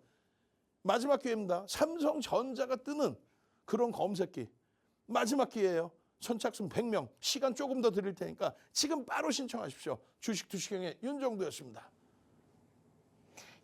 마지막 기회입니다. 삼성전자가 뜨는 그런 검색기. 마지막 기회예요. 선착순 100명, 시간 조금 더 드릴 테니까 지금 바로 신청하십시오. 주식 투시경의 윤정두였습니다.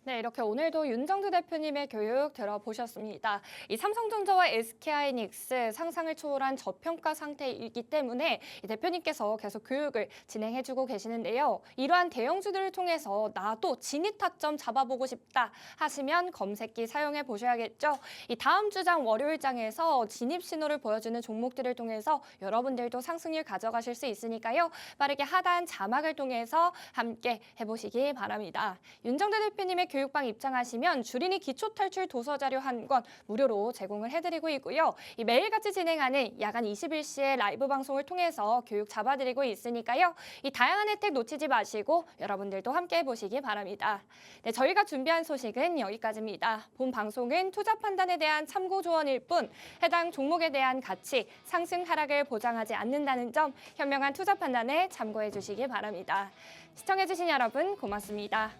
네, 이렇게 오늘도 윤정두 대표님의 교육 들어보셨습니다. 이 삼성전자와 SK하이닉스 상상을 초월한 저평가 상태이기 때문에 이 대표님께서 계속 교육을 진행해주고 계시는데요. 이러한 대형주들을 통해서 나도 진입 타점 잡아보고 싶다 하시면 검색기 사용해 보셔야겠죠. 이 다음 주장 월요일장에서 진입 신호를 보여주는 종목들을 통해서 여러분들도 상승률 가져가실 수 있으니까요. 빠르게 하단 자막을 통해서 함께 해보시기 바랍니다. 윤정두 대표님의 교육방 입장하시면 주린이 기초탈출 도서자료 한 권 무료로 제공을 해드리고 있고요. 이 매일같이 진행하는 야간 21시에 라이브 방송을 통해서 교육 잡아드리고 있으니까요. 이 다양한 혜택 놓치지 마시고 여러분들도 함께 해보시기 바랍니다. 네, 저희가 준비한 소식은 여기까지입니다. 본 방송은 투자 판단에 대한 참고 조언일 뿐 해당 종목에 대한 가치, 상승 하락을 보장하지 않는다는 점 현명한 투자 판단에 참고해 주시기 바랍니다. 시청해주신 여러분 고맙습니다.